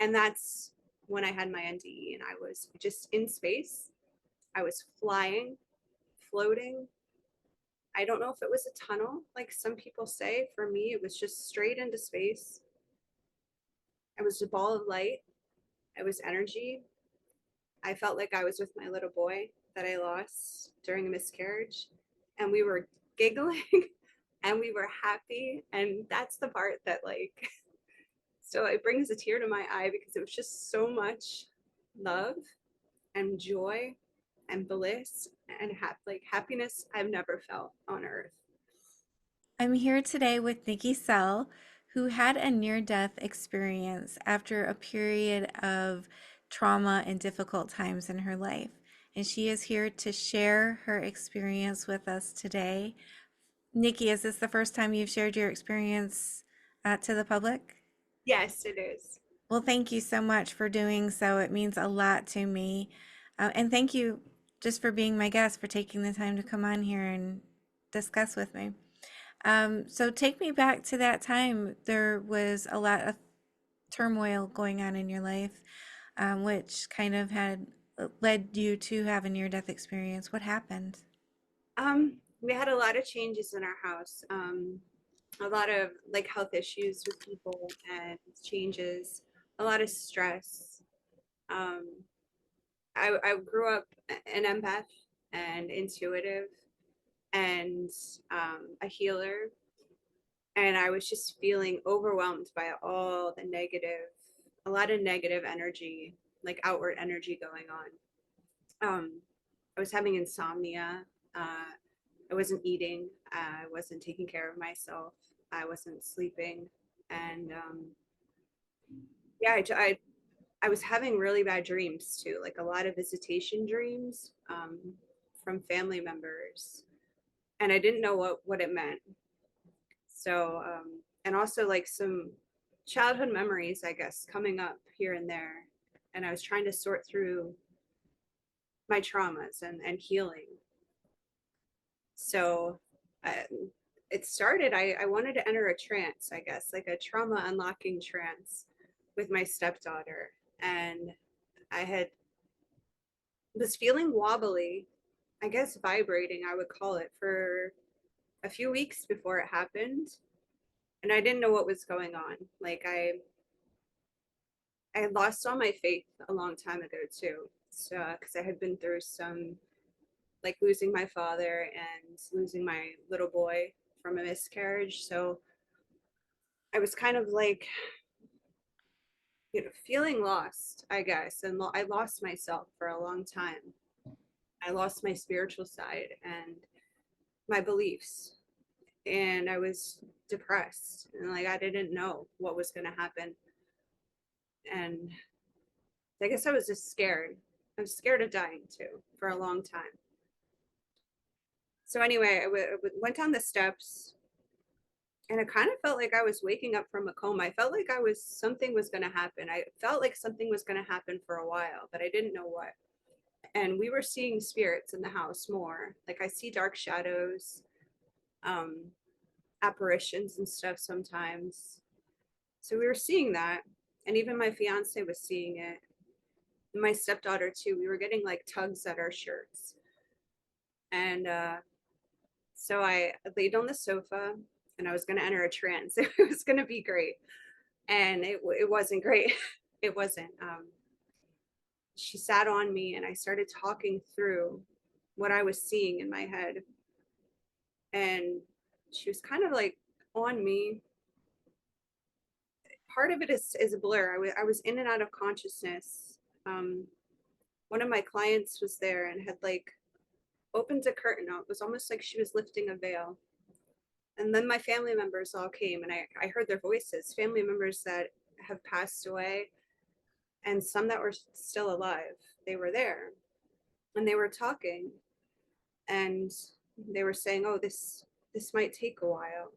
And that's when I had my NDE, and I was just in space. I was flying, floating. I don't know if it was a tunnel, like some people say. For me, it was just straight into space. I was a ball of light. I was energy. I felt like I was with my little boy that I lost during a miscarriage, and we were giggling and we were happy. And that's the part that, like, so it brings a tear to my eye because it was just so much love and joy and bliss and like happiness I've never felt on earth. I'm here today with Nikki Sell, who had a near death experience after a period of trauma and difficult times in her life. And she is here to share her experience with us today. Nikki, is this the first time you've shared your experience to the public? Yes, it is. Well, thank you so much for doing so. It means a lot to me. And thank you just for being my guest, for taking the time to come on here and discuss with me. So take me back to that time. There was a lot of turmoil going on in your life, which kind of had led you to have a near-death experience. What happened? We had a lot of changes in our house. A lot of like health issues with people and changes, a lot of stress. Um, I grew up an empath and intuitive and a healer, and I was just feeling overwhelmed by all the negative, a lot of negative energy, like outward energy going on. I was having insomnia. I wasn't eating. I wasn't taking care of myself. I wasn't sleeping, and yeah, I was having really bad dreams too, like a lot of visitation dreams from family members, and I didn't know what it meant. So, and also like some childhood memories, I guess, coming up here and there, and I was trying to sort through my traumas and healing. So, uh, it started. I wanted to enter a trance, I guess, like a trauma unlocking trance with my stepdaughter, and I had was feeling wobbly, I guess vibrating, I would call it, for a few weeks before it happened. And I didn't know what was going on. Like I lost all my faith a long time ago too. So, because I had been through some, like losing my father and losing my little boy from a miscarriage. So I was kind of like, feeling lost, I guess. And I lost myself for a long time. I lost my spiritual side and my beliefs, and I was depressed, and like I didn't know what was going to happen, and I guess I was just scared. I was scared of dying too for a long time. So anyway, went down the steps, and it kind of felt like I was waking up from a coma. I felt like I was something was going to happen. I felt like something was going to happen for a while, but I didn't know what. And we were seeing spirits in the house more. Like I see dark shadows, um, apparitions and stuff sometimes. So we were seeing that, and even my fiance was seeing it. And my stepdaughter too. We were getting like tugs at our shirts, and so I laid on the sofa, and I was going to enter a trance. It was going to be great, and it wasn't great. It wasn't. She sat on me, and I started talking through what I was seeing in my head, and she was kind of like on me. Part of it is a blur. I was in and out of consciousness. Um, One of my clients was there and had like opened a curtain. It was almost like she was lifting a veil. And then my family members all came, and I heard their voices, family members that have passed away and some that were still alive. They were there, and they were talking, and they were saying, "Oh, this might take a while."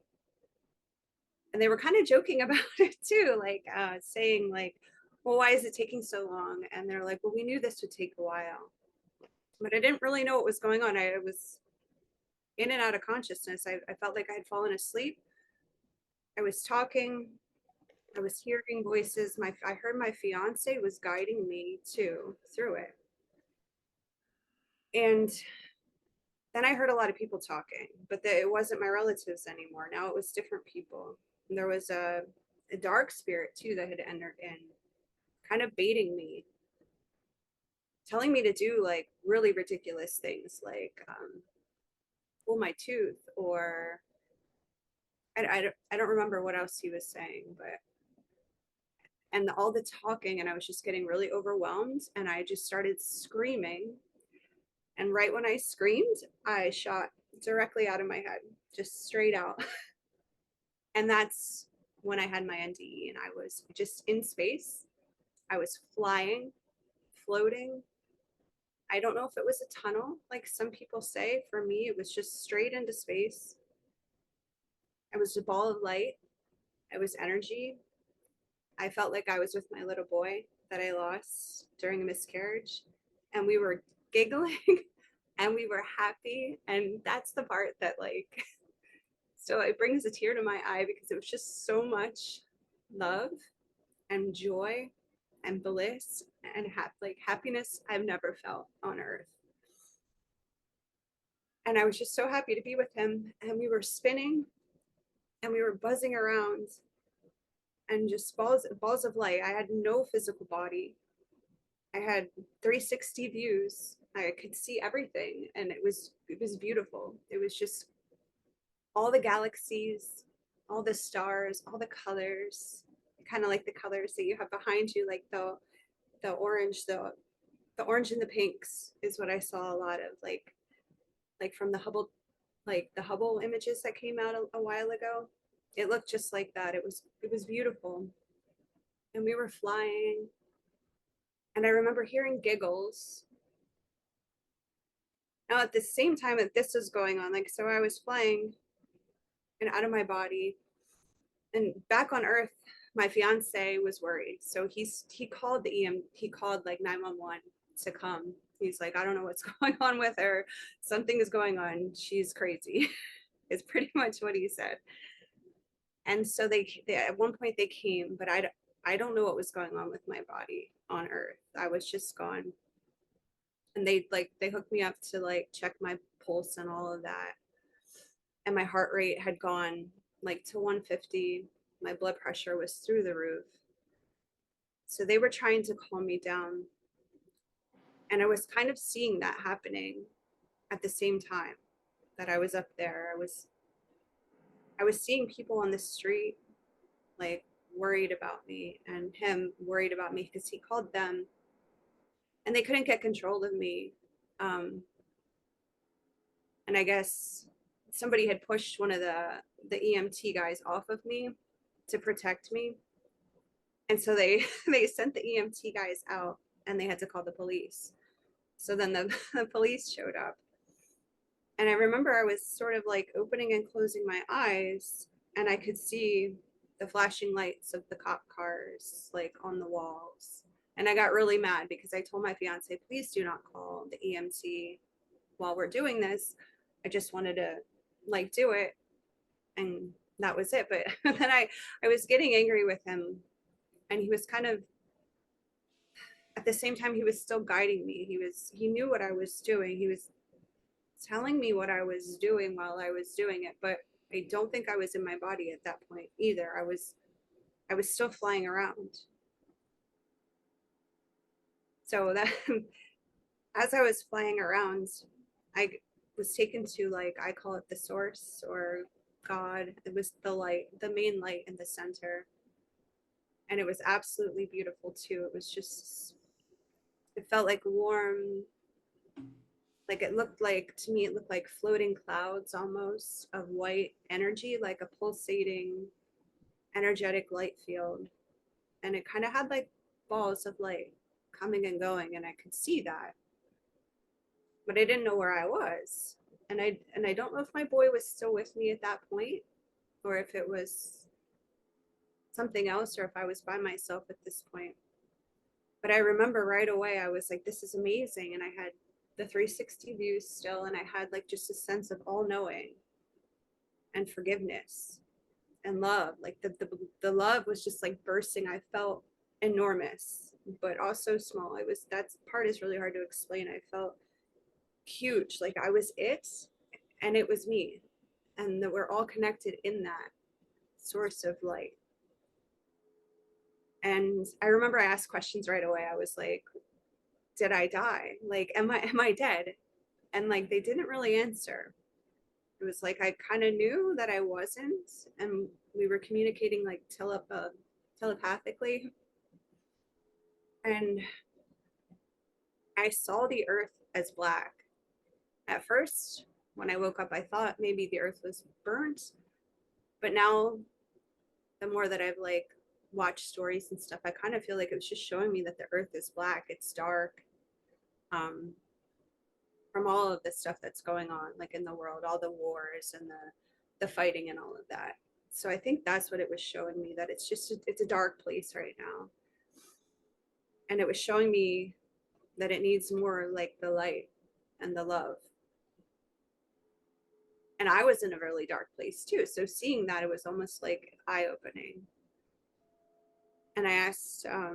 And they were kind of joking about it too, like saying like, "Well, why is it taking so long?" And they're like, "Well, we knew this would take a while." But I didn't really know what was going on. I was in and out of consciousness. I felt like I had fallen asleep. I was talking, I was hearing voices. I heard my fiance was guiding me too through it. And then I heard a lot of people talking, but it wasn't my relatives anymore. Now it was different people. And there was a dark spirit too that had entered in, kind of baiting me, telling me to do like really ridiculous things, like pull my tooth, or I don't remember what else he was saying, but and all the talking, and I was just getting really overwhelmed, and I just started screaming. And right when I screamed, I shot directly out of my head, just straight out. And that's when I had my NDE, and I was just in space. I was flying, floating. I don't know if it was a tunnel, like some people say. For me, it was just straight into space. I was a ball of light. I was energy. I felt like I was with my little boy that I lost during a miscarriage, and we were giggling and we were happy. And that's the part that, like, so it brings a tear to my eye because it was just so much love and joy and bliss and like happiness I've never felt on earth. And I was just so happy to be with him. And we were spinning and we were buzzing around, and just balls of light. I had no physical body. I had 360 views. I could see everything, and it was beautiful. It was just all the galaxies, all the stars, all the colors, kind of like the colors that you have behind you, like the orange, the orange and the pinks is what I saw a lot of, like from the Hubble, like the Hubble images that came out a while ago. It looked just like that. It was beautiful, and we were flying. And I remember hearing giggles. Now, at the same time that this was going on, like, so I was flying and out of my body, and back on Earth, my fiance was worried. So he called he called like 911 to come. He's like, I don't know what's going on with her. Something is going on. She's crazy. Is pretty much what he said. And so they at one point they came, but I don't know what was going on with my body on Earth. I was just gone. And they hooked me up to like check my pulse and all of that. And my heart rate had gone like to 150. My blood pressure was through the roof. So they were trying to calm me down. And I was kind of seeing that happening at the same time that I was up there. I was seeing people on the street like worried about me, and him worried about me because he called them and they couldn't get control of me. And I guess somebody had pushed one of the EMT guys off of me to protect me. And so they they sent the EMT guys out, and they had to call the police. So then the police showed up. And I remember I was sort of like opening and closing my eyes, and I could see the flashing lights of the cop cars like on the walls. And I got really mad because I told my fiance, please do not call the EMT while we're doing this. I just wanted to like do it, and that was it. But then I was getting angry with him, and he was kind of, at the same time he was still guiding me. He knew what I was doing. He was telling me what I was doing while I was doing it, but I don't think I was in my body at that point either. I was still flying around. So that as I was flying around, I was taken to, like, I call it the source or God. It was the light, the main light in the center. And it was absolutely beautiful too. It was just, it felt like warm, like it looked like, to me, it looked like floating clouds almost of white energy, like a pulsating, energetic light field. And it kind of had like balls of light coming and going, and I could see that, but I didn't know where I was. And I don't know if my boy was still with me at that point, or if it was something else, or if I was by myself at this point. But I remember right away I was like, this is amazing. And I had the 360 views still, and I had like just a sense of all knowing and forgiveness. and love. Like the love was just like bursting. I felt enormous, but also small. It was, that part is really hard to explain. I felt huge, like I was it and it was me, and that we're all connected in that source of light. And I remember I asked questions right away. I was like, did I die? Like, am I dead? And like they didn't really answer. It was like I kind of knew that I wasn't, and we were communicating like telepathically. And I saw the earth as black. At first, when I woke up, I thought maybe the earth was burnt, but now the more that I've like watched stories and stuff, I kind of feel like it was just showing me that the earth is black, it's dark, um, from all of the stuff that's going on, like in the world, all the wars and the fighting and all of that. So I think that's what it was showing me, that it's a dark place right now, and it was showing me that it needs more like the light and the love. And I was in a really dark place too, so seeing that, it was almost like eye-opening. And I asked, I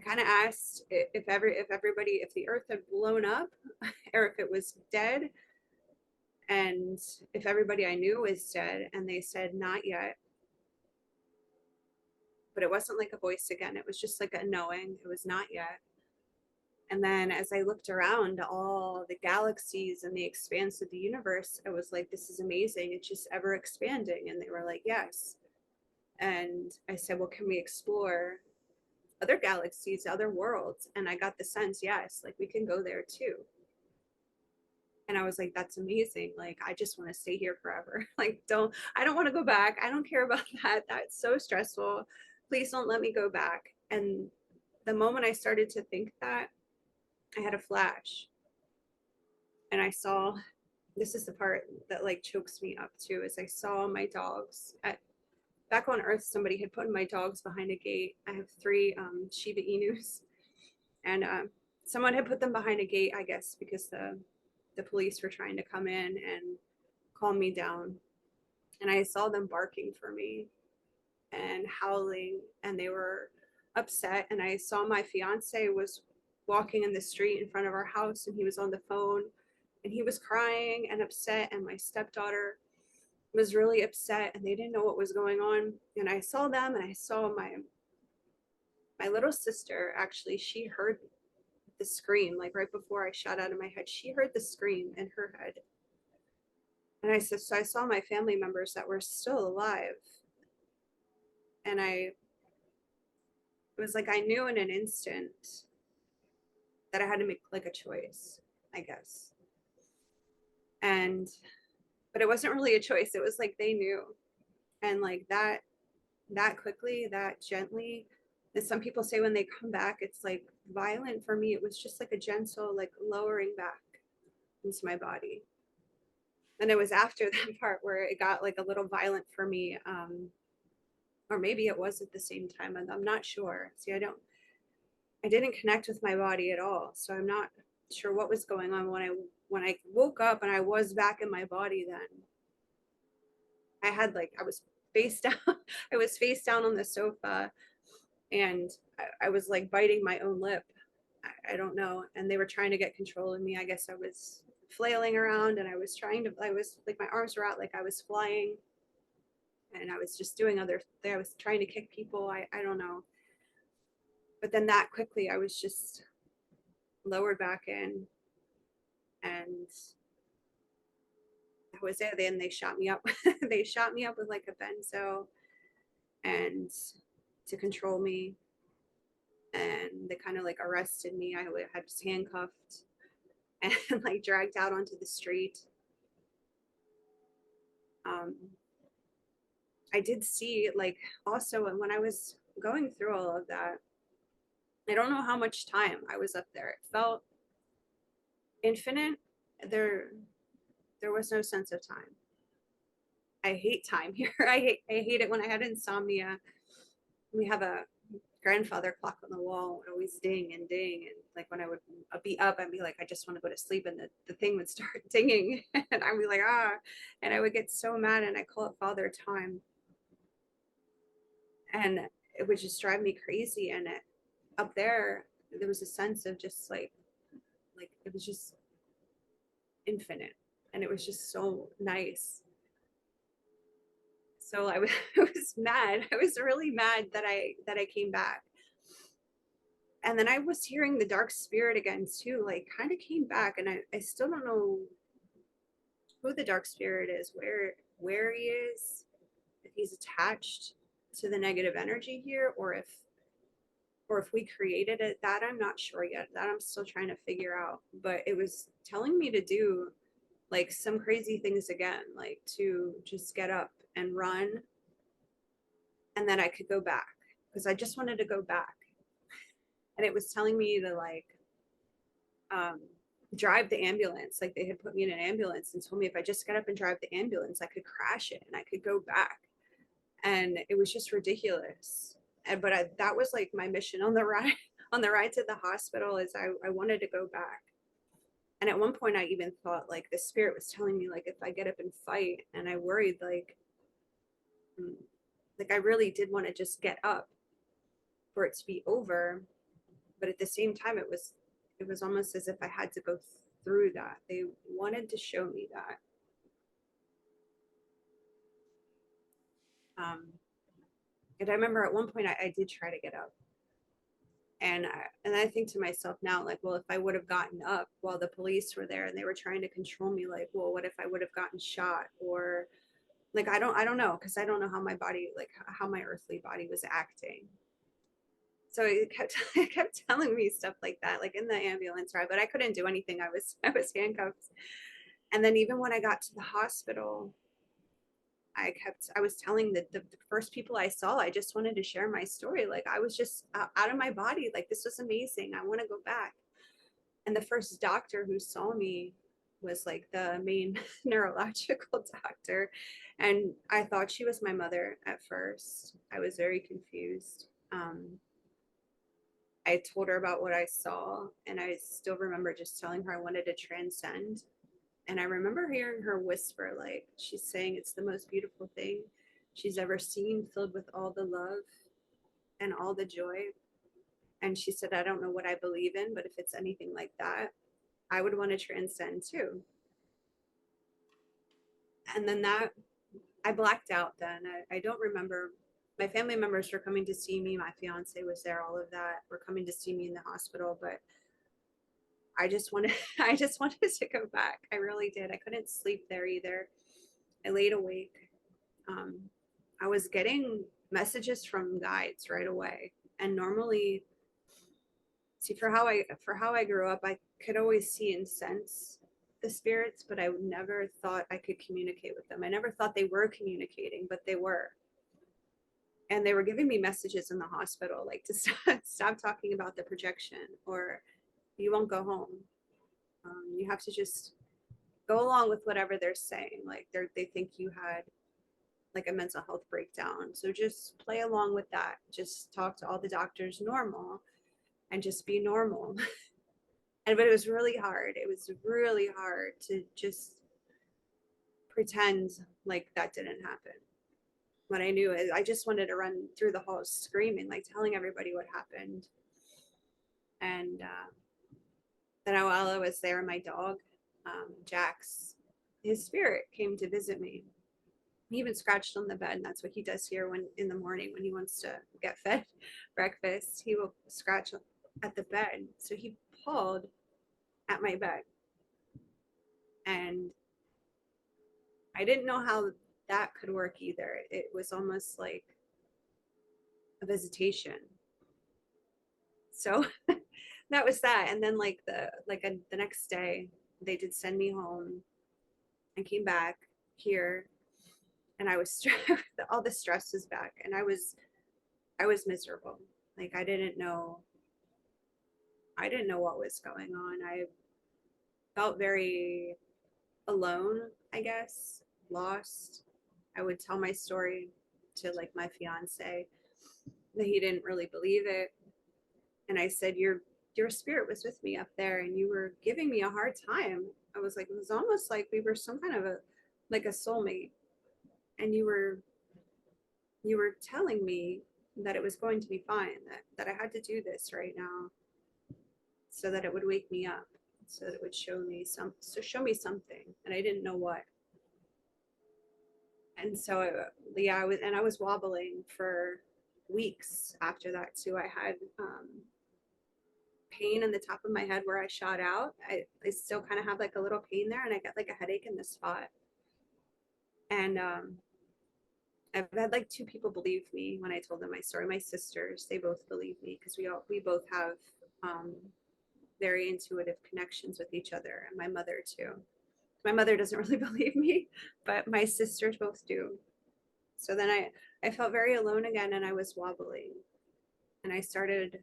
kind of asked if the earth had blown up or if it was dead, and if everybody I knew was dead, and they said not yet. But it wasn't like a voice again, it was just like a knowing, it was not yet. And then as I looked around all the galaxies and the expanse of the universe, I was like, this is amazing, it's just ever expanding. And they were like, yes. And I said, well, can we explore other galaxies, other worlds? And I got the sense, yes, like we can go there too. And I was like, that's amazing, like I just want to stay here forever. Like, I don't want to go back, I don't care about that, that's so stressful, please don't let me go back. And the moment I started to think that, I had a flash, and I saw, this is the part that like chokes me up too, is I saw my dogs at, back on earth, somebody had put my dogs behind a gate. I have three Shiba Inus, and someone had put them behind a gate, I guess because the police were trying to come in and calm me down. And I saw them barking for me and howling, and they were upset. And I saw my fiance was walking in the street in front of our house, and he was on the phone, and he was crying and upset. And my stepdaughter was really upset, and they didn't know what was going on. And I saw them, and I saw my little sister, actually, she heard the scream, like right before I shot out of my head, she heard the scream in her head. And I said, so I saw my family members that were still alive. And it was like I knew in an instant that I had to make like a choice, I guess. And but it wasn't really a choice, it was like they knew. And like that quickly, that gently. And some people say when they come back, it's like violent. For me, it was just like a gentle, like lowering back into my body. And it was after that part where it got like a little violent for me. Or maybe it was at the same time. I'm not sure. See, I didn't connect with my body at all. So I'm not sure what was going on when I woke up and I was back in my body. Then I had like, I was face down. I was face down on the sofa, and I was like biting my own lip. I don't know. And they were trying to get control of me. I guess I was flailing around, and I was like, my arms were out like I was flying, and I was just doing I was trying to kick people. I don't know. But then that quickly, I was just lowered back in, and that was it. Then they shot me up. They shot me up with like a benzo, and to control me. And they kind of like arrested me. I had just handcuffed and like dragged out onto the street. I did see like also when I was going through all of that, I don't know how much time I was up there. It felt infinite. There was no sense of time. I hate time here. I hate it when I had insomnia. we have a grandfather clock on the wall would always ding and ding, and like when I would be up, I'd be like, I just want to go to sleep, and the thing would start dinging and I'd be like, ah, and I would get so mad and I call it father time, and it would just drive me crazy. And up there was a sense of just like it was just infinite, and it was just so nice. So I was, I was mad. I was really mad that I came back. And then I was hearing the dark spirit again too, like kind of came back, and I still don't know who the dark spirit is, where he is, if he's attached to the negative energy here, or if we created it. That I'm not sure yet. That I'm still trying to figure out. But it was telling me to do like some crazy things again, like to just get up and run, and then I could go back because I just wanted to go back. And it was telling me to like um, drive the ambulance. Like they had put me in an ambulance and told me if I just got up and drive the ambulance, I could crash it and I could go back. And it was just ridiculous. And that was like my mission on the ride on the ride to the hospital is I wanted to go back. And at one point I even thought like the spirit was telling me like if I get up and fight, and I worried mm, like I really did want to just get up for it to be over. But at the same time it was almost as if I had to go through that. They wanted to show me that. Um, and I remember at one point I did try to get up, and I think to myself now, like, well, if I would have gotten up while the police were there and they were trying to control me, like, well, what if I would have gotten shot, or like I don't know, because I don't know how my body, like how my earthly body was acting. So it kept telling me stuff like that, like in the ambulance ride, but I couldn't do anything. I was handcuffed. And then even when I got to the hospital, I was telling the first people I saw, I just wanted to share my story. Like I was just out of my body. Like this was amazing. I want to go back. And the first doctor who saw me was like the main neurological doctor. And I thought she was my mother at first. I was very confused. I told her about what I saw, and I still remember just telling her I wanted to transcend. And I remember hearing her whisper, like she's saying it's the most beautiful thing she's ever seen, filled with all the love and all the joy. And she said, I don't know what I believe in, but if it's anything like that, I would want to transcend too. And then that, I blacked out then. I don't remember. My family members were coming to see me. My fiance was there, all of that were coming to see me in the hospital. But I just wanted, I just wanted to go back. I really did. I couldn't sleep there either. I laid awake. Um, I was getting messages from guides right away. And normally, see, for how I grew up, I could always see and sense the spirits, but I never thought I could communicate with them. I never thought they were communicating, but they were. And they were giving me messages in the hospital, like to stop talking about the projection, or you won't go home. You have to just go along with whatever they're saying. Like they think you had like a mental health breakdown. So just play along with that. Just talk to all the doctors normal and just be normal. And but it was really hard. It was really hard to just pretend like that didn't happen. What I knew is I just wanted to run through the halls screaming, like telling everybody what happened. And then while I was there, my dog, Jax, his spirit came to visit me. He even scratched on the bed, and that's what he does here when in the morning when he wants to get fed breakfast. He will scratch at the bed. So he pawed at my bed, and I didn't know how that could work either. It was almost like a visitation. So that was that. And then the next day, they did send me home. I came back here, and I was all the stress was back, and I was miserable. Like I didn't know what was going on. I felt very alone, I guess, lost. I would tell my story to like my fiance, that he didn't really believe it. And I said, your spirit was with me up there and you were giving me a hard time. I was like, it was almost like we were some kind of a like a soulmate. And you were telling me that it was going to be fine, that I had to do this right now so that it would wake me up, so that it would show me something, and I didn't know what. And so yeah, I was wobbling for weeks after that too. I had pain in the top of my head where I shot out. I still kind of have like a little pain there, and I get like a headache in the spot. And I've had like two people believe me when I told them my story. My sisters, they both believe me because we both have um, very intuitive connections with each other, and my mother too. My mother doesn't really believe me, but my sisters both do. So then I felt very alone again, and I was wobbling, and I started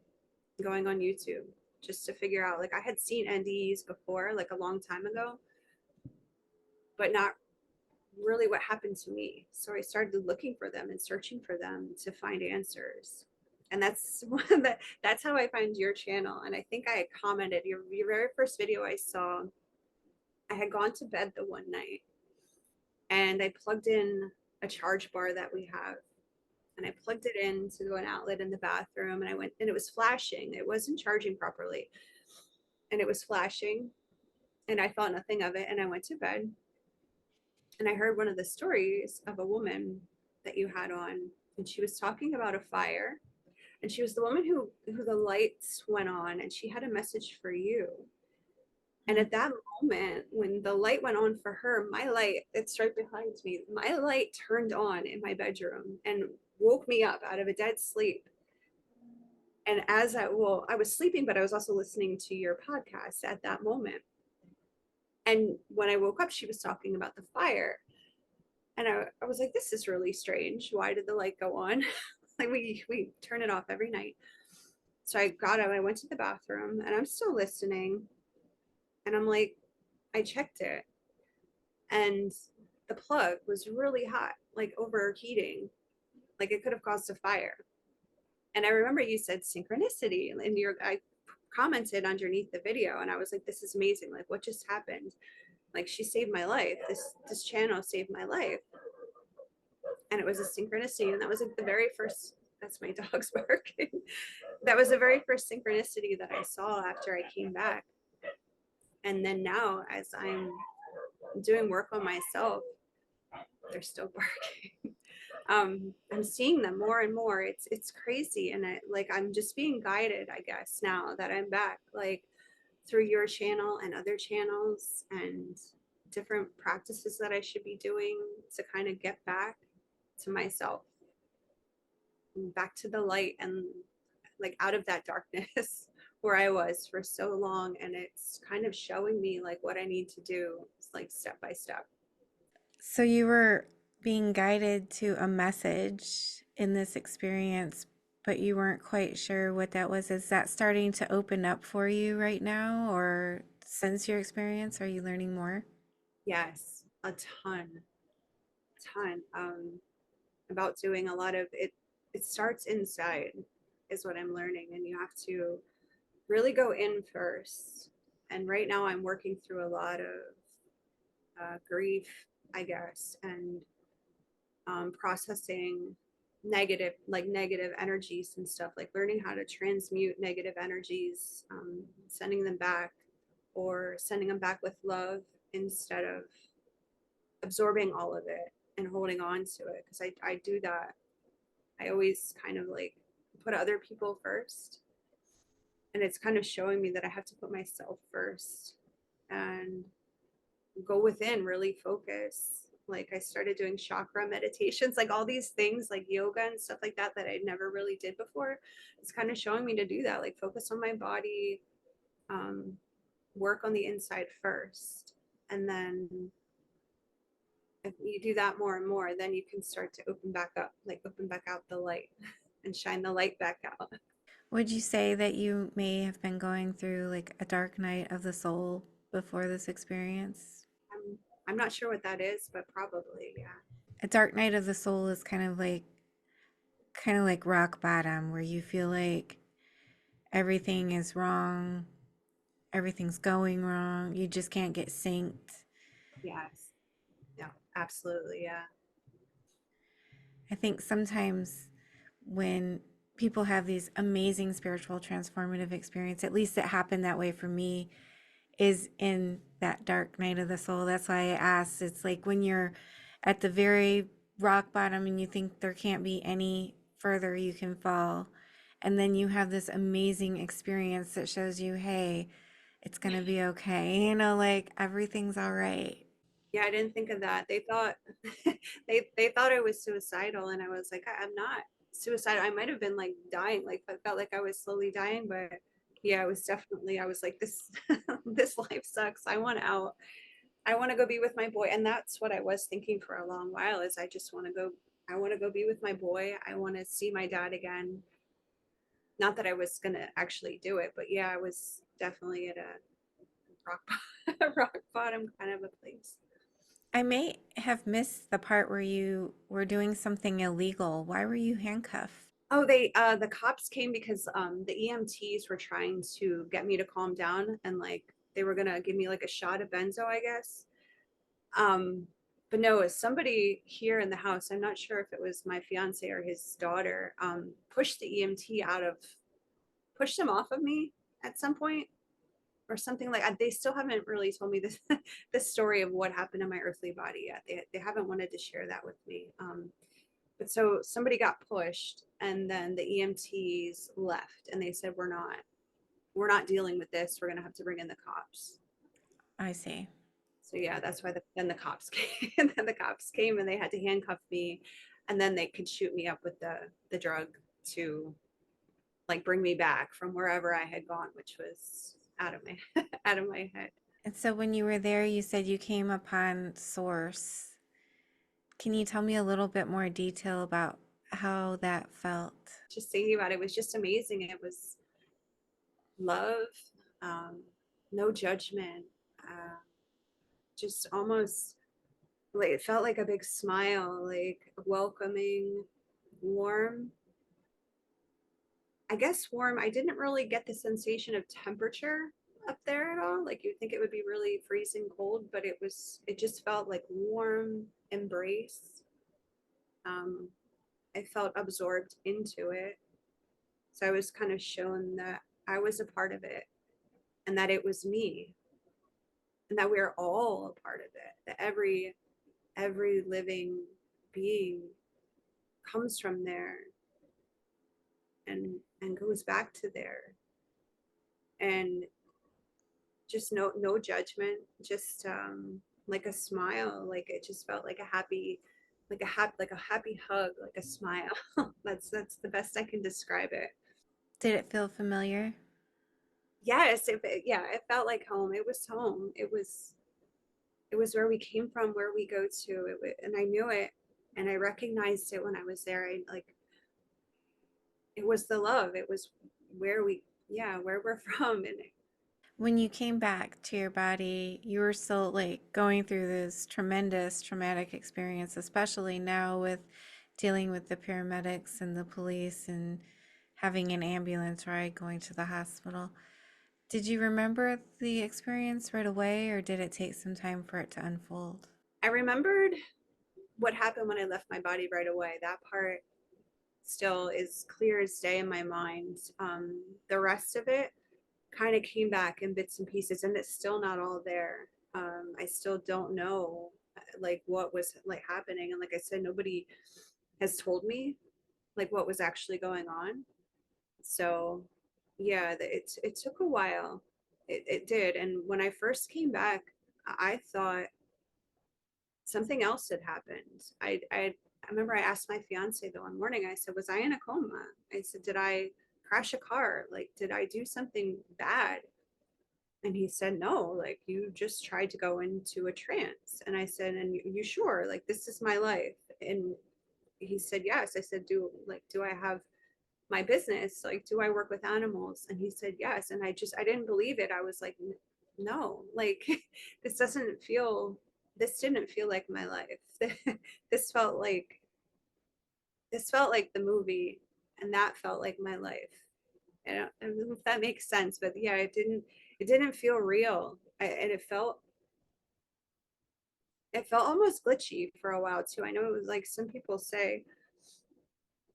going on YouTube just to figure out, like, I had seen NDEs before, like a long time ago, but not really what happened to me. So I started looking for them and searching for them to find answers. And that's that's how I find your channel. And I think I had commented your very first video I saw. I had gone to bed the one night and I plugged in a charge bar that we have, and I plugged it into an outlet in the bathroom, and I went, and it was flashing. It wasn't charging properly, and it was flashing, and I thought nothing of it, and I went to bed, and I heard one of the stories of a woman that you had on, and she was talking about a fire, and she was the woman who the lights went on, and she had a message for you. And at that moment, when the light went on for her, my light, it's right behind me, my light turned on in my bedroom and woke me up out of a dead sleep. And I was sleeping, but I was also listening to your podcast at that moment. And when I woke up, she was talking about the fire. And I was like, this is really strange. Why did the light go on? Like we turn it off every night. So I got up, I went to the bathroom, and I'm still listening. And I'm like, I checked it, and the plug was really hot, like overheating, like it could have caused a fire. And I remember you said synchronicity, and I commented underneath the video, and I was like, this is amazing. Like, what just happened? Like, she saved my life. This channel saved my life. And it was a synchronicity. And that was like the very first, that's my dog's barking. That was the very first synchronicity that I saw after I came back. And then now, as I'm doing work on myself, they're still barking. I'm seeing them more and more. It's crazy, and I'm just being guided, I guess, now that I'm back, like through your channel and other channels and different practices that I should be doing to kind of get back to myself, back to the light, and like out of that darkness where I was for so long. And it's kind of showing me like what I need to do, like step by step. So you were being guided to a message in this experience, but you weren't quite sure what that was. Is that starting to open up for you right now, or since your experience, are you learning more? Yes, a ton. About doing a lot of it. It starts inside, is what I'm learning, and you have to really go in first. And right now, I'm working through a lot of grief, I guess, and processing negative energies and stuff, like learning how to transmute negative energies, sending them back, or sending them back with love instead of absorbing all of it and holding on to it. Because I do that. I always kind of like put other people first. And it's kind of showing me that I have to put myself first and go within, really focus. Like, I started doing chakra meditations, like all these things like yoga and stuff like that I never really did before. It's kind of showing me to do that, like focus on my body, um, work on the inside first. And then if you do that more and more, then you can start to open back up, like open back out the light and shine the light back out. Would you say that you may have been going through like a dark night of the soul before this experience? I'm not sure what that is, but probably, yeah. A dark night of the soul is kind of like kind of like rock bottom where you feel like everything is wrong, everything's going wrong, you just can't get synced. Yes. No, absolutely. Yeah. I think sometimes when people have these amazing spiritual transformative experience, at least it happened that way for me, is in that dark night of the soul. That's why I asked. It's like when you're at the very rock bottom and you think there can't be any further you can fall. And then you have this amazing experience that shows you, hey, it's going to be okay. You know, like everything's all right. Yeah, I didn't think of that. They thought they thought I was suicidal, and I was like, I'm not suicidal. I might have been like dying, like I felt like I was slowly dying, but yeah, I was definitely. I was like, this this life sucks. I want out. I want to go be with my boy, and that's what I was thinking for a long while. Is I just want to go. I want to go be with my boy. I want to see my dad again. Not that I was gonna actually do it, but yeah, I was definitely at a rock rock bottom kind of a place. I may have missed the part where you were doing something illegal. Why were you handcuffed? Oh, they the cops came because the EMTs were trying to get me to calm down, and like they were gonna give me like a shot of benzo, I guess. Um, but no, it was somebody here in the house. I'm not sure if it was my fiance or his daughter. Pushed the EMT pushed him off of me at some point or something like. They still haven't really told me this the story of what happened to my earthly body yet. They haven't wanted to share that with me. But so somebody got pushed, and then the EMTs left, and they said, we're not dealing with this. We're gonna have to bring in the cops. I see. So yeah, that's why then the cops came. And then the cops came, and they had to handcuff me, and then they could shoot me up with the drug to like bring me back from wherever I had gone, which was out of my out of my head. And so when you were there, you said you came upon Source. Can you tell me a little bit more detail about how that felt? Just thinking about it was just amazing. It was love, um, no judgment, just almost like it felt like a big smile, like welcoming, warm. I guess warm. I didn't really get the sensation of temperature up there at all. Like you'd think it would be really freezing cold, but it just felt like warm embrace. Um, I felt absorbed into it. So I was kind of shown that I was a part of it and that it was me and that we're all a part of it. That every living being comes from there and goes back to there. And just no judgment, just like a smile, like it just felt like a happy like a happy hug, like a smile. That's the best I can describe it. Did it feel familiar? Yes, yeah, it felt like home. It was home. It was where we came from, where we go to and I knew it, and I recognized it when I was there. I like it was the love. It was where we yeah, where we're from. And When you came back to your body, you were still like going through this tremendous traumatic experience, especially now with dealing with the paramedics and the police and having an ambulance ride going to the hospital. Did you remember the experience right away, or did it take some time for it to unfold? I remembered what happened when I left my body right away. That part still is clear as day in my mind. The rest of it kind of came back in bits and pieces, and it's still not all there. I still don't know like what was like happening, and like I said, nobody has told me like what was actually going on. So yeah, it took a while. It did, and when I first came back, I thought something else had happened. I remember I asked my fiance the one morning. I said, "Was I in a coma?" I said, "Did I crash a car? Like, did I do something bad?" And he said, "No, like you just tried to go into a trance." And I said, "And you sure? Like this is my life?" And he said, "Yes." I said, do I have my business? Like, do I work with animals?" And he said, "Yes." And I didn't believe it. I was like, no, like this doesn't feel this didn't feel like my life. This felt like this felt like the movie, and that felt like my life. I don't know if that makes sense, but yeah, it didn't feel real. And it felt almost glitchy for a while too. I know it was like some people say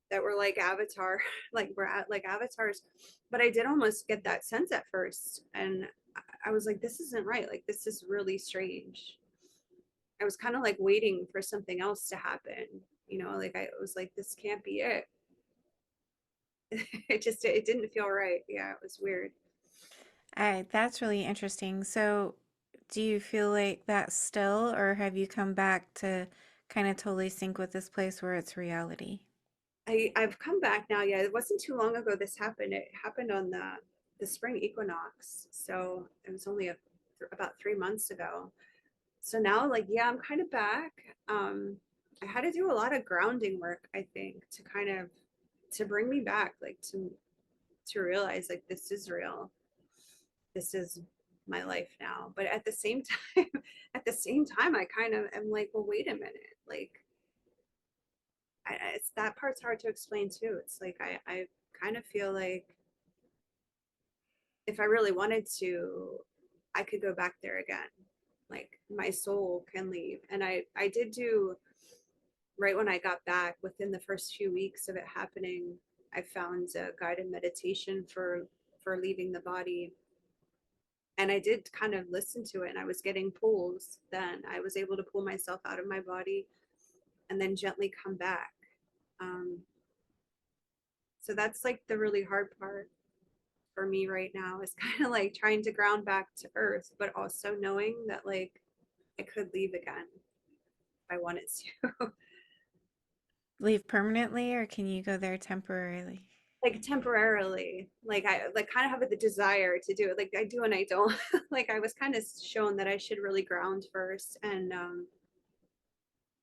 that we're like avatar, like we're like avatars, but I did almost get that sense at first, and I was like, this isn't right. Like this is really strange. I was kind of like waiting for something else to happen, like I was like, this can't be it. It didn't feel right. Yeah, it was weird. That's really interesting. So, do you feel like that still, or have you come back to kind of totally sync with this place where it's reality? I've come back now. Yeah, it wasn't too long ago this happened. It happened on the spring equinox, so it was only about 3 months ago. So now, like, yeah, I'm kind of back. um I had to do a lot of grounding work, I think, to kind of to bring me back, like to realize like this is real, this is my life now. But at the same time, at the same time, I kind of am like, well, wait a minute. Like, it's that part's hard to explain too. It's like I kind of feel like if I really wanted to, I could go back there again. Like my soul can leave. And I did do, right when I got back, within the first few weeks of it happening, I found a guided meditation for leaving the body. And I did kind of listen to it, and I was getting pulls. Then I was able to pull myself out of my body and then gently come back. Um, so that's like the really hard part for me right now, is kind of like trying to ground back to earth, but also knowing that like I could leave again if I wanted to. Leave permanently, or can you go there temporarily? Like temporarily, like I like kind of have the desire to do it, like I do and I don't. Like I was kind of shown that I should really ground first, and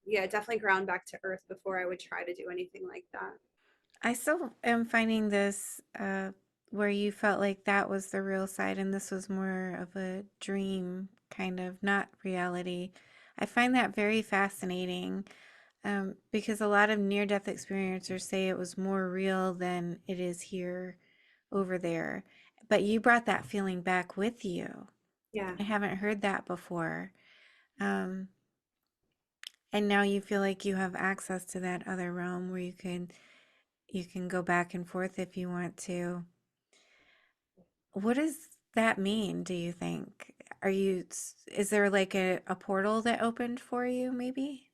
yeah, definitely ground back to earth before I would try to do anything like that. I still am finding this where you felt like that was the real side and this was more of a dream, kind of, not reality. I find that very fascinating because a lot of near death experiencers say it was more real than it is here over there. But you brought that feeling back with you. Yeah. I haven't heard that before. Um, and now you feel like you have access to that other realm where you can go back and forth if you want to. What does that mean, do you think? Is there like a portal that opened for you, maybe?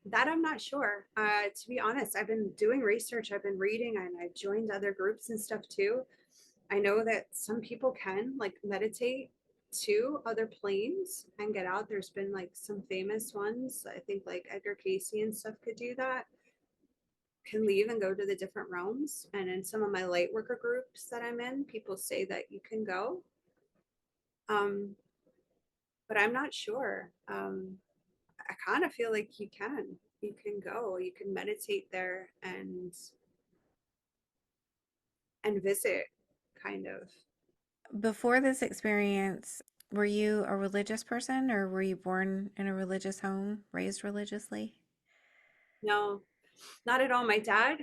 That I'm not sure. To be honest, I've been doing research, I've been reading, and I've joined other groups and stuff too. I know that some people can like meditate to other planes and get out. There's been like some famous ones. I think like Edgar Casey and stuff could do that, can leave and go to the different realms. And in some of my light worker groups that I'm in, people say that you can go. Um, but I'm not sure. I kind of feel like you can. You can go. You can meditate there and visit, kind of. Before this experience, were you a religious person or were you born in a religious home, raised religiously? No, not at all. My dad,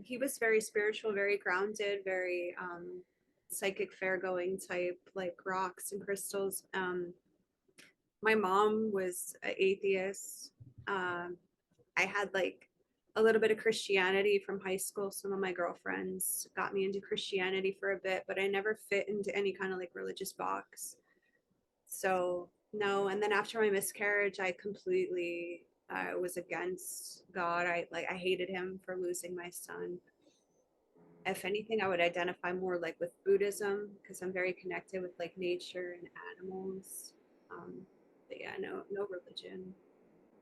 he was very spiritual, very grounded, very psychic, fair going type, like rocks and crystals. My mom was an atheist. Um, I had like a little bit of Christianity from high school. Some of my girlfriends got me into Christianity for a bit, but I never fit into any kind of like religious box. So no. And then after my miscarriage, I completely was against God. I hated him for losing my son. If anything, I would identify more like with Buddhism, because I'm very connected with like nature and animals. Um, but yeah, no religion.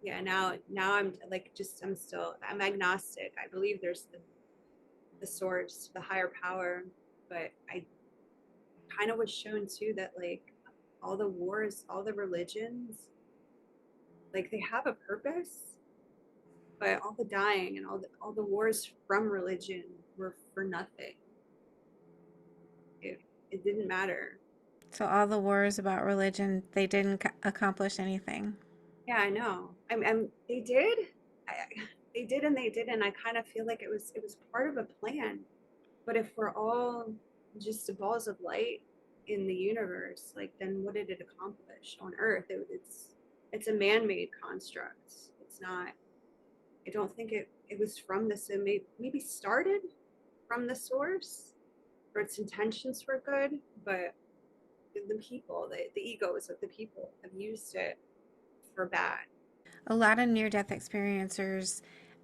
Yeah, now I'm like, just I'm agnostic. I believe there's the source, the higher power, but I kind of was shown too that like all the wars, all the religions, like they have a purpose, but all the dying and all the wars from religion were for nothing. It didn't matter. So all the wars about religion, they didn't accomplish anything. Yeah, I know. They did. they did and they didn't. I kind of feel like it was part of a plan. But if we're all just balls of light in the universe, like then what did it accomplish on Earth? It's a man-made construct. It's not. I don't think it was from this. It maybe started from the source, or its intentions were good, but the people, the egos of the people, have used it for bad. A lot of near death experiencers,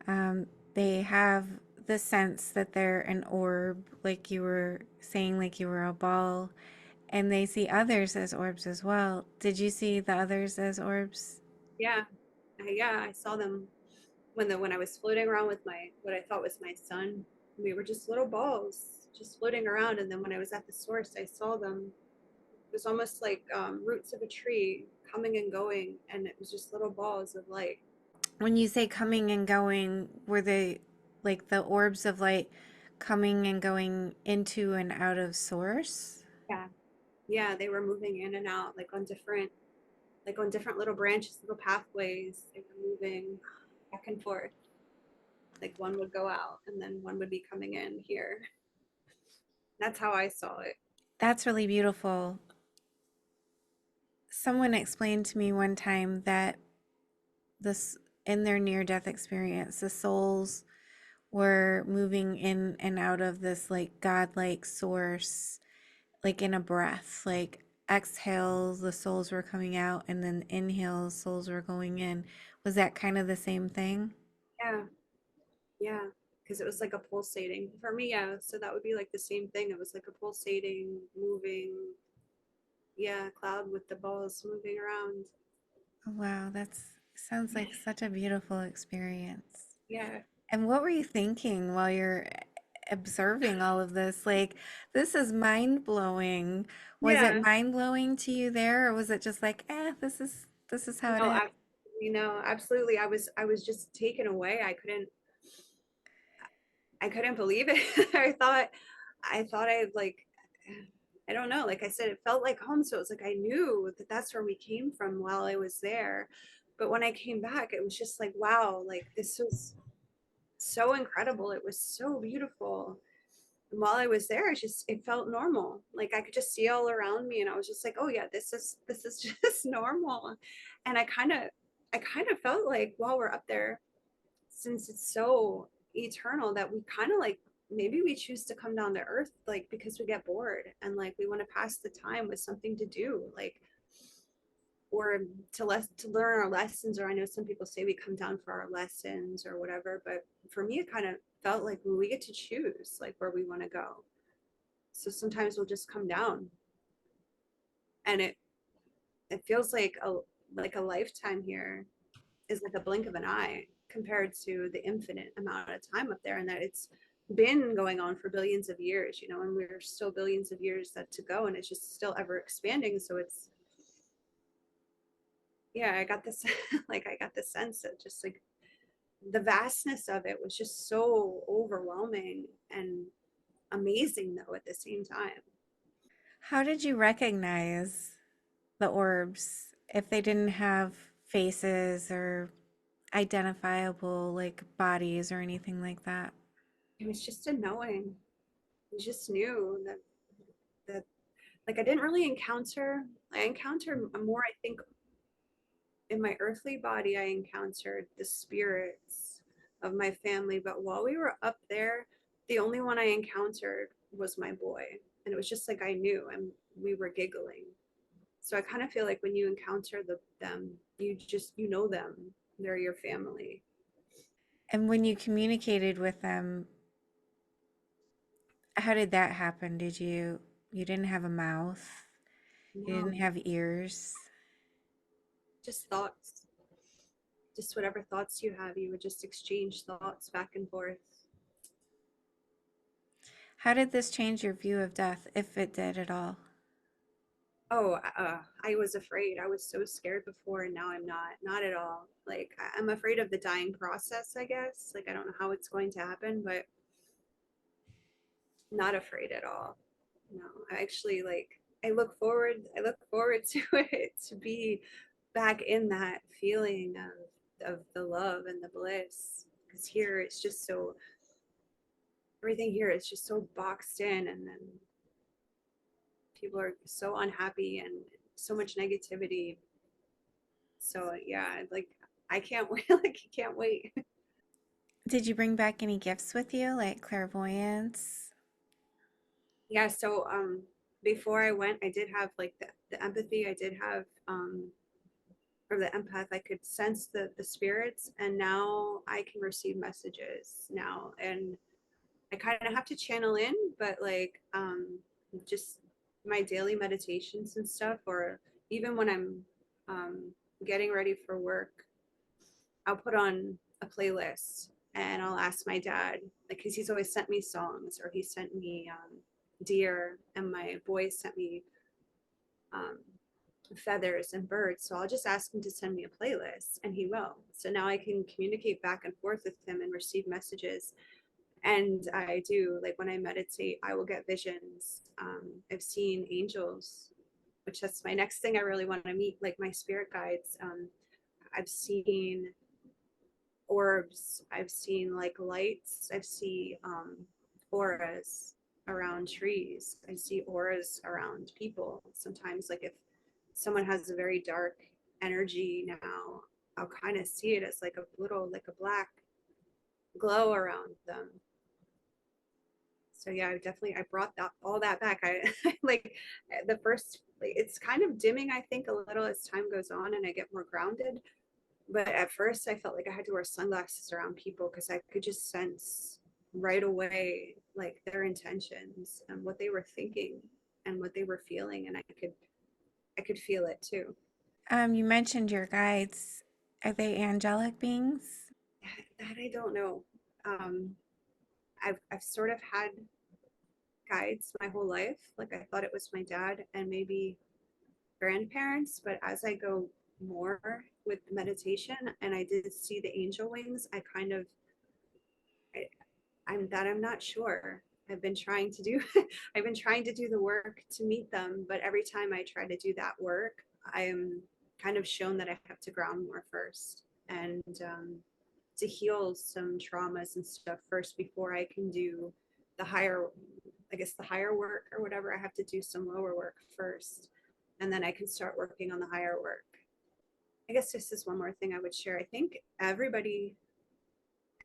um, they have the sense that they're an orb, like you were saying, like you were a ball, and they see others as orbs as well. Did you see the others as orbs? Yeah, yeah. I saw them when I was floating around with my what I thought was my son. We were just little balls, just floating around. And then when I was at the source, I saw them. It was almost like roots of a tree coming and going, and it was just little balls of light. When you say coming and going, were they like the orbs of light coming and going into and out of source? Yeah, yeah. They were moving in and out, like on different little branches, little pathways. They were moving back and forth. Like one would go out, and then one would be coming in here. That's how I saw it. That's really beautiful. Someone explained to me one time that this in their near death experience, the souls were moving in and out of this like godlike source, like in a breath, like exhales, the souls were coming out, and then inhales, souls were going in. Was that kind of the same thing? Yeah, yeah. Because it was like a pulsating for me. Yeah, so that would be like the same thing. It was like a pulsating, moving, yeah, cloud with the balls moving around. Oh, wow, that's sounds like such a beautiful experience. Yeah, And what were you thinking while you're observing all of this? Like, this is mind blowing. Was it yeah. mind blowing to you there, or was it just like, this is how it No, is? absolutely, no, absolutely. I was just taken away. I couldn't believe it. I thought I like, I don't know. Like I said, it felt like home. So it was like I knew that that's where we came from while I was there. But when I came back, it was just like, wow, like this was so incredible. It was so beautiful. And while I was there, it felt normal. Like I could just see all around me, and I was just like, oh yeah, this is just normal. And I kind of felt like while we're up there, since it's so eternal, that we kind of like maybe we choose to come down to earth like because we get bored and like we want to pass the time with something to do, like or to learn our lessons. Or I know some people say we come down for our lessons or whatever, but for me it kind of felt like we get to choose like where we want to go. So sometimes we'll just come down, and it feels like a lifetime here is like a blink of an eye compared to the infinite amount of time up there, and that it's been going on for billions of years, and we're still billions of years that to go, and it's just still ever expanding. So it's, yeah, I got this like I got the sense that just like the vastness of it was just so overwhelming and amazing though at the same time. How did you recognize the orbs if they didn't have faces or identifiable like bodies or anything like that? It was just a knowing. I just knew that like I didn't really I encountered more, I think, in my earthly body. I encountered the spirits of my family, but while we were up there, the only one I encountered was my boy. And it was just like I knew, and we were giggling. So I kind of feel like when you encounter them, you know them. They're your family. And when you communicated with them, how did that happen? You didn't have a mouth, you didn't No, have ears. just thoughts. Just whatever thoughts you have, you would just exchange thoughts back and forth. How did this change your view of death, if it did at all? Oh, I was afraid. I was so scared before, and now I'm not at all. Like I'm afraid of the dying process, I guess. Like I don't know how it's going to happen, but not afraid at all. No, I actually like I look forward to it, to be back in that feeling of the love and the bliss. because here it's just so, everything here is just so boxed in, and then people are so unhappy and so much negativity. So yeah, like I can't wait. Like I can't wait. Did you bring back any gifts with you, like clairvoyance? Yeah. So before I went, I did have like the empathy. I did have or the empath. I could sense the spirits, and now I can receive messages now, and I kind of have to channel in, but like just my daily meditations and stuff, or even when I'm um, getting ready for work, I'll put on a playlist and I'll ask my dad, like, because he's always sent me songs, or he sent me deer, and my boys sent me um, feathers and birds. So I'll just ask him to send me a playlist, and he will. So now I can communicate back and forth with him and receive messages. And I do, like when I meditate, I will get visions. I've seen angels, which that's my next thing I really want to meet, like my spirit guides. I've seen orbs, I've seen like lights, I've seen auras around trees, I see auras around people. Sometimes, like if someone has a very dark energy now, I'll kind of see it as like a little, like a black glow around them. So yeah, I brought that all that back. I like the first, like, it's kind of dimming, I think, a little as time goes on and I get more grounded. But at first I felt like I had to wear sunglasses around people because I could just sense right away like their intentions and what they were thinking and what they were feeling, and I could feel it too. You mentioned your guides. Are they angelic beings? That I don't know. Um, I've sort of had guides my whole life. Like I thought it was my dad and maybe grandparents, but as I go more with meditation and I did see the angel wings, I kind of I, I'm not sure. I've been trying to do I've been trying to do the work to meet them, but every time I try to do that work, I'm kind of shown that I have to ground more first, and to heal some traumas and stuff first before I can do the higher, I guess the higher work or whatever. I have to do some lower work first, and then I can start working on the higher work. I guess this is one more thing I would share. I think everybody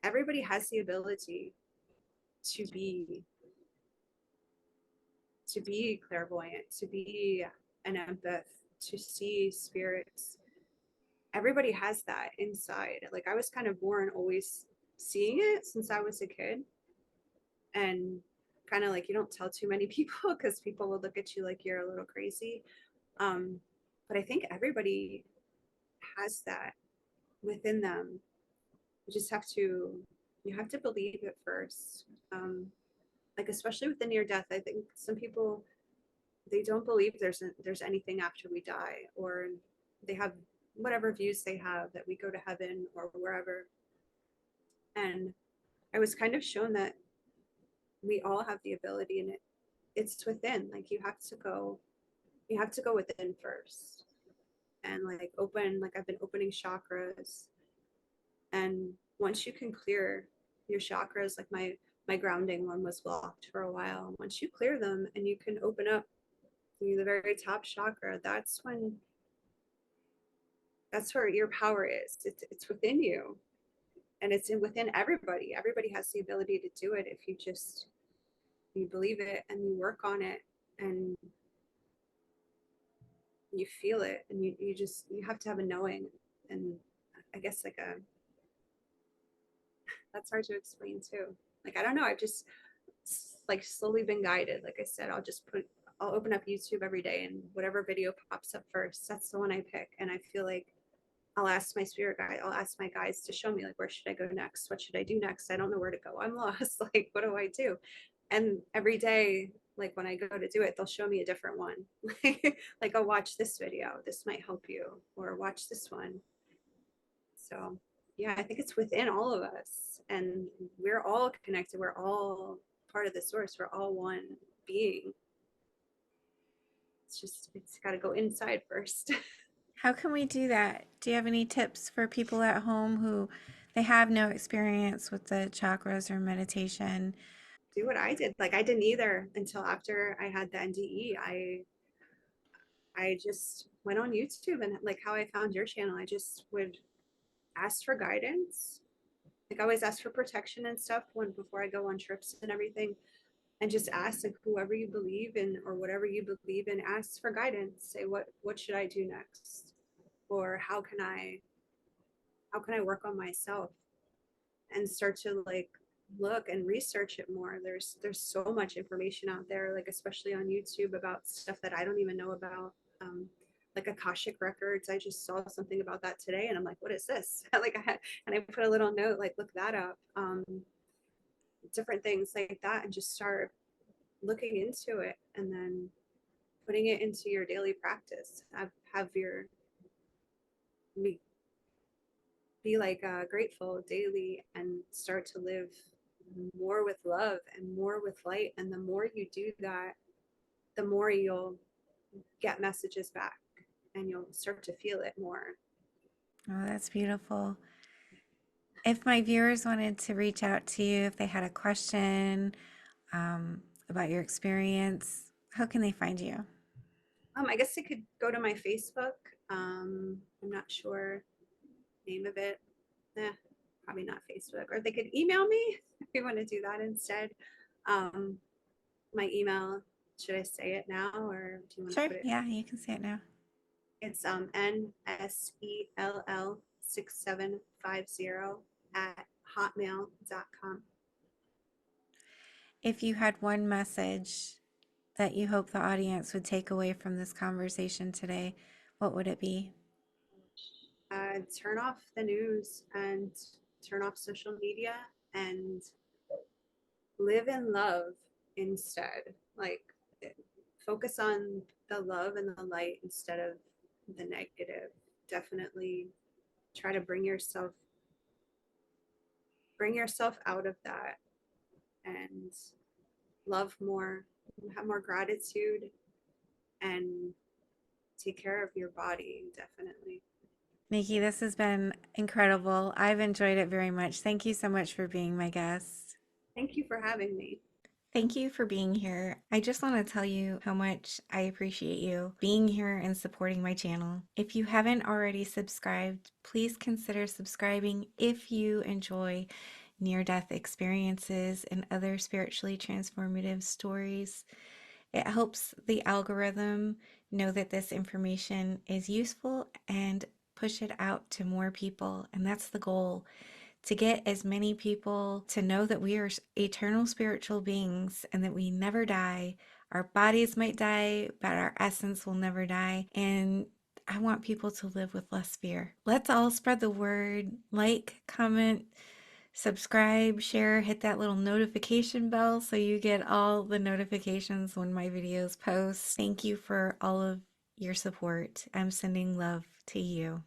has the ability to be to be clairvoyant, to be an empath, to see spirits. Everybody has that inside. Like I was kind of born always seeing it since I was a kid, and kind of like you don't tell too many people because people will look at you like you're a little crazy. Um, but I think everybody has that within them. You just have to believe it first. Like especially with the near death, I think some people, they don't believe there's anything after we die, or they have whatever views they have that we go to heaven or wherever. And I was kind of shown that we all have the ability, and it's within. Like you have to go within first, and like open, like I've been opening chakras, and once you can clear your chakras, like my grounding one was blocked for a while. Once you clear them and you can open up the very top chakra, that's where your power is. It's within you, and it's within everybody. Everybody has the ability to do it if you believe it and you work on it and you feel it, and you have to have a knowing. And I guess like a that's hard to explain too. Like I don't know, I've just like slowly been guided. Like I said, I'll open up YouTube every day, and whatever video pops up first, that's the one I pick. And I feel like I'll ask my spirit guide, I'll ask my guides to show me like where should I go next? What should I do next? I don't know where to go. I'm lost. Like what do I do? And every day, like when I go to do it, they'll show me a different one. Like I'll watch this video. This might help you, or watch this one. So yeah, I think it's within all of us, and we're all connected. We're all part of the source. We're all one being. It's got to go inside first. How can we do that? Do you have any tips for people at home who They have no experience with the chakras or meditation. Do what I did. Like I didn't either until after I had the NDE. I just went on YouTube, and like how I found your channel, I just would ask for guidance. Like I always ask for protection and stuff when before I go on trips and everything, and just ask like whoever you believe in or whatever you believe in, ask for guidance. Say what should I do next, or how can I work on myself, and start to like look and research it more. There's so much information out there, like especially on YouTube about stuff that I don't even know about. Um, like Akashic records. I just saw something about that today, and I'm like, what is this? Like I had, and I put a little note like, look that up. Different things like that, and just start looking into it, and then putting it into your daily practice. Have your be like grateful daily, and start to live more with love and more with light. And the more you do that, the more you'll get messages back, and you'll start to feel it more. Oh, that's beautiful. If my viewers wanted to reach out to you, if they had a question about your experience, how can they find you? I guess they could go to my Facebook. I'm not sure name of it. Eh, probably not Facebook. Or they could email me if you want to do that instead. Um, my email, should I say it now, or do you want to Sure. put it? Yeah, you can say it now. It's NSELL6750 at hotmail.com. If you had one message that you hope the audience would take away from this conversation today, what would it be? Turn off the news and turn off social media, and live in love instead. Like focus on the love and the light instead of the negative. Definitely try to bring yourself out of that, and love more, have more gratitude, and take care of your body. Definitely. Nikki, this has been incredible. I've enjoyed it very much. Thank you so much for being my guest. Thank you for having me. Thank you for being here. I just want to tell you how much I appreciate you being here and supporting my channel. If you haven't already subscribed, please consider subscribing if you enjoy near-death experiences and other spiritually transformative stories. It helps the algorithm know that this information is useful and push it out to more people. And that's the goal, to get as many people to know that we are eternal spiritual beings and that we never die. Our bodies might die, but our essence will never die. And I want people to live with less fear. Let's all spread the word. Like, comment, subscribe, share, hit that little notification bell so you get all the notifications when my videos post. Thank you for all of your support. I'm sending love to you.